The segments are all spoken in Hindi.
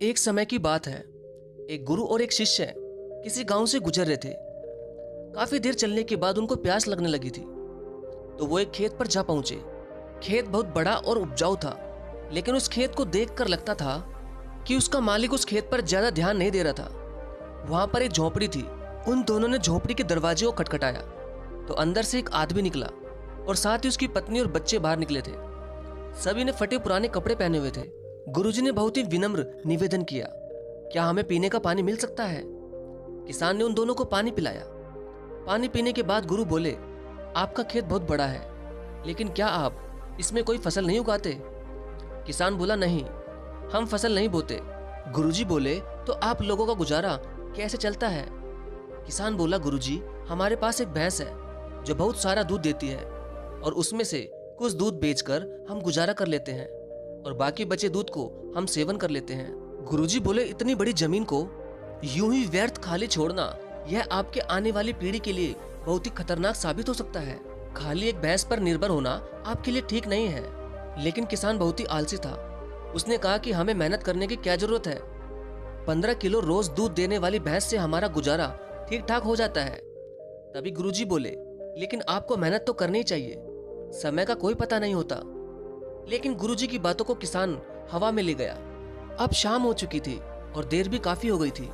एक समय की बात है। एक गुरु और एक शिष्य किसी गांव से गुजर रहे थे। काफी देर चलने के बाद उनको प्यास लगने लगी थी, तो वो एक खेत पर जा पहुंचे। खेत बहुत बड़ा और उपजाऊ था, लेकिन उस खेत को देखकर लगता था कि उसका मालिक उस खेत पर ज्यादा ध्यान नहीं दे रहा था। वहां पर एक झोपड़ी थी। उन दोनों ने झोपड़ी के दरवाजे को खटखटाया, तो अंदर से एक आदमी निकला और साथ ही उसकी पत्नी और बच्चे बाहर निकले थे। सभी ने फटे पुराने कपड़े पहने हुए थे। गुरुजी ने बहुत ही विनम्र निवेदन किया, क्या हमें पीने का पानी मिल सकता है? किसान ने उन दोनों को पानी पिलाया। पानी पीने के बाद गुरु बोले, आपका खेत बहुत बड़ा है, लेकिन क्या आप इसमें कोई फसल नहीं उगाते? किसान बोला, नहीं, हम फसल नहीं बोते। गुरुजी बोले, तो आप लोगों का गुजारा कैसे चलता है? किसान बोला, गुरुजी, हमारे पास एक भैंस है जो बहुत सारा दूध देती है, और उसमें से कुछ दूध बेचकर हम गुजारा कर लेते हैं और बाकी बचे दूध को हम सेवन कर लेते हैं। गुरुजी बोले, इतनी बड़ी जमीन को यूं ही व्यर्थ खाली छोड़ना, यह आपके आने वाली पीढ़ी के लिए बहुत ही खतरनाक साबित हो सकता है। खाली एक भैंस पर निर्भर होना आपके लिए ठीक नहीं है। लेकिन किसान बहुत ही आलसी था। उसने कहा कि हमें मेहनत करने की क्या जरूरत है? 15 किलो रोज दूध देने वाली भैंस से हमारा गुजारा ठीक ठाक हो जाता है। तभी गुरुजी बोले, लेकिन आपको मेहनत तो करनी चाहिए, समय का कोई पता नहीं होता। लेकिन गुरुजी की बातों को किसान हवा में ले गया। अब शाम हो चुकी थी और देर भी काफी हो गई थी,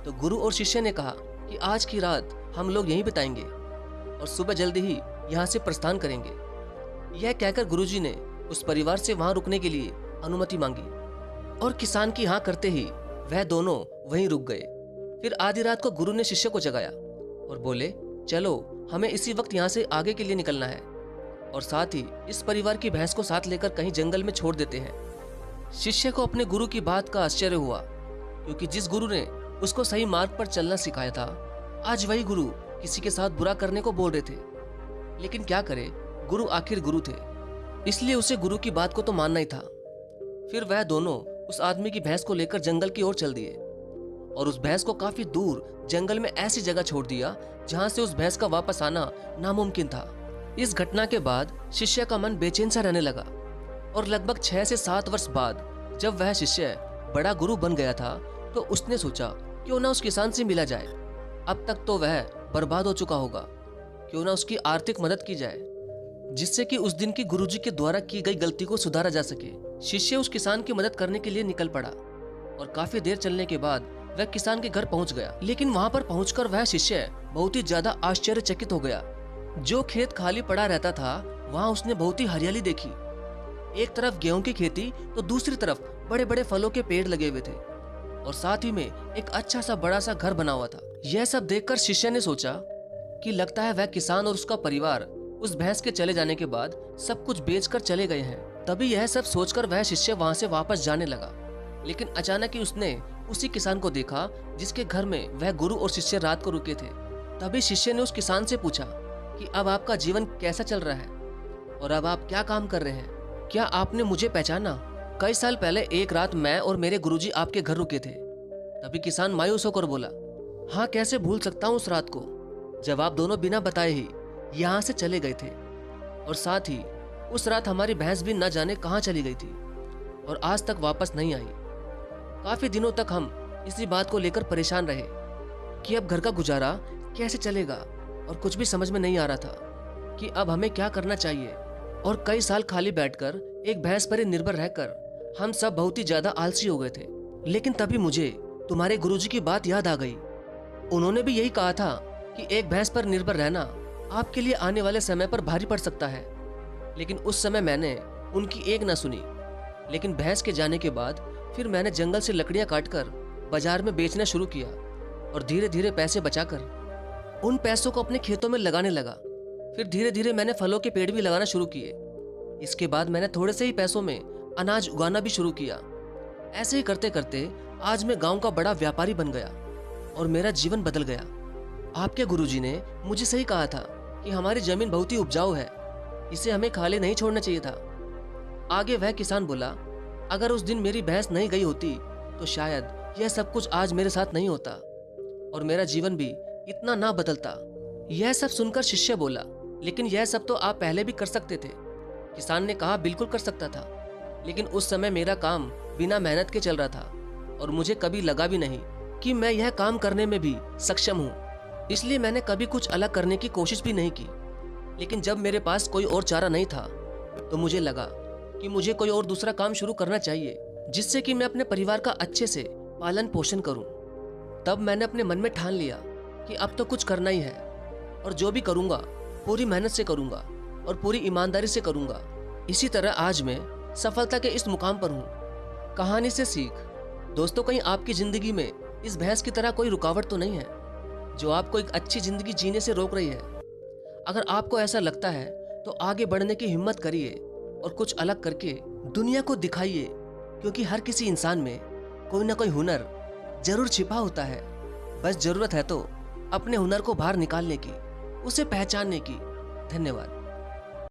तो गुरु और शिष्य ने कहा कि आज की रात हम लोग यहीं बिताएंगे और सुबह जल्दी ही यहाँ से प्रस्थान करेंगे। यह कहकर गुरुजी ने उस परिवार से वहां रुकने के लिए अनुमति मांगी, और किसान की हाँ करते ही वह दोनों वहीं रुक गए। फिर आधी रात को गुरु ने शिष्य को जगाया और बोले, चलो हमें इसी वक्त यहाँ से आगे के लिए निकलना है, और साथ ही इस परिवार की भैंस को साथ लेकर कहीं जंगल में छोड़ देते हैं। शिष्य को अपने गुरु की बात का आश्चर्य हुआ, क्योंकि जिस गुरु ने उसको सही मार्ग पर चलना सिखाया था, आज वही गुरु किसी के साथ बुरा करने को बोल रहे थे। लेकिन क्या करे, गुरु आखिर गुरु थे, इसलिए उसे गुरु की बात को तो मानना ही था। फिर वह दोनों उस आदमी की भैंस को लेकर जंगल की ओर चल दिए और उस भैंस को काफी दूर जंगल में ऐसी जगह छोड़ दिया जहां से उस भैंस का वापस आना नामुमकिन था। इस घटना के बाद शिष्य का मन बेचैन सा रहने लगा, और लगभग 6 से 7 वर्ष बाद जब वह शिष्य बड़ा गुरु बन गया था, तो उसने सोचा क्यों ना उस किसान से मिला जाए। अब तक तो वह बर्बाद हो चुका होगा, क्यों ना उसकी आर्थिक मदद की जाए, जिससे कि उस दिन की गुरुजी के द्वारा की गई गलती को सुधारा जा सके। शिष्य उस किसान की मदद करने के लिए निकल पड़ा, और काफी देर चलने के बाद वह किसान के घर पहुंच गया। लेकिन वहां पर पहुंचकर वह शिष्य बहुत ही ज्यादा आश्चर्यचकित हो गया। जो खेत खाली पड़ा रहता था, वहां उसने बहुत ही हरियाली देखी। एक तरफ गेहूं की खेती, तो दूसरी तरफ बड़े बड़े फलों के पेड़ लगे हुए थे, और साथ ही में एक अच्छा सा बड़ा सा घर बना हुआ था। यह सब देखकर शिष्य ने सोचा कि लगता है वह किसान और उसका परिवार उस भैंस के चले जाने के बाद सब कुछ बेचकर चले गए हैं। तभी यह सब सोचकर वह शिष्य वहां से वापस जाने लगा। लेकिन अचानक ही उसने उसी किसान को देखा जिसके घर में वह गुरु और शिष्य रात को रुके थे। तभी शिष्य ने उस किसान से पूछा कि अब आपका जीवन कैसा चल रहा है और अब आप क्या काम कर रहे हैं? क्या आपने मुझे पहचाना? कई साल पहले एक रात मैं और मेरे गुरुजी आपके घर रुके थे। तभी किसान मायूस होकर बोला, हाँ, कैसे भूल सकता हूँ उस रात को, जब आप दोनों बिना बताए ही यहाँ से चले गए थे, और साथ ही उस रात हमारी भैंस भी न जाने कहाँ चली गई थी और आज तक वापस नहीं आई। काफी दिनों तक हम इसी बात को लेकर परेशान रहे कि अब घर का गुजारा कैसे चलेगा, और कुछ भी समझ में नहीं आ रहा था कि अब हमें क्या करना चाहिए। और कई साल खाली बैठकर एक भैंस पर ही निर्भर रहकर हम सब बहुत ही ज्यादा आलसी हो गए थे। लेकिन तभी मुझे तुम्हारे गुरुजी की बात याद आ गई। उन्होंने भी यही कहा था कि एक भैंस पर निर्भर रहना आपके लिए आने वाले समय पर भारी पड़ सकता है। लेकिन उस समय मैंने उनकी एक ना सुनी। लेकिन भैंस के जाने के बाद फिर मैंने जंगल से लकड़ियां काटकर बाजार में बेचना शुरू किया, और धीरे धीरे पैसे बचाकर उन पैसों को अपने खेतों में लगाने लगा। फिर धीरे धीरे मैंने फलों के पेड़ भी लगाना शुरू किए। इसके बाद मैंने थोड़े से ही पैसों में अनाज उगाना भी शुरू किया। ऐसे ही करते करते आज मैं गांव का बड़ा व्यापारी बन गया और मेरा जीवन बदल गया। आपके गुरुजी ने मुझे सही कहा था कि हमारी जमीन बहुत ही उपजाऊ है, इसे हमें खाली नहीं छोड़ना चाहिए था। आगे वह किसान बोला, अगर उस दिन मेरी भैंस नहीं गई होती तो शायद यह सब कुछ आज मेरे साथ नहीं होता और मेरा जीवन भी इतना ना बदलता। यह सब सुनकर शिष्य बोला, लेकिन यह सब तो आप पहले भी कर सकते थे। किसान ने कहा, बिल्कुल कर सकता था, लेकिन उस समय मेरा काम बिना मेहनत के चल रहा था और मुझे कभी लगा भी नहीं कि मैं यह काम करने में भी सक्षम हूँ। इसलिए मैंने कभी कुछ अलग करने की कोशिश भी नहीं की। लेकिन जब मेरे पास कोई और चारा नहीं था तो मुझे लगा कि मुझे कोई और दूसरा काम शुरू करना चाहिए जिससे कि मैं अपने परिवार का अच्छे से पालन पोषण करूं। तब मैंने अपने मन में ठान लिया कि अब तो कुछ करना ही है और जो भी करूंगा पूरी मेहनत से करूंगा और पूरी ईमानदारी से करूंगा। इसी तरह आज मैं सफलता के इस मुकाम पर हूँ। कहानी से सीख। दोस्तों, कहीं आपकी जिंदगी में इस भैंस की तरह कोई रुकावट तो नहीं है जो आपको एक अच्छी जिंदगी जीने से रोक रही है? अगर आपको ऐसा लगता है तो आगे बढ़ने की हिम्मत करिए और कुछ अलग करके दुनिया को दिखाइए, क्योंकि हर किसी इंसान में कोई ना कोई हुनर जरूर छिपा होता है। बस जरूरत है तो अपने हुनर को बाहर निकालने की, उसे पहचानने की। धन्यवाद।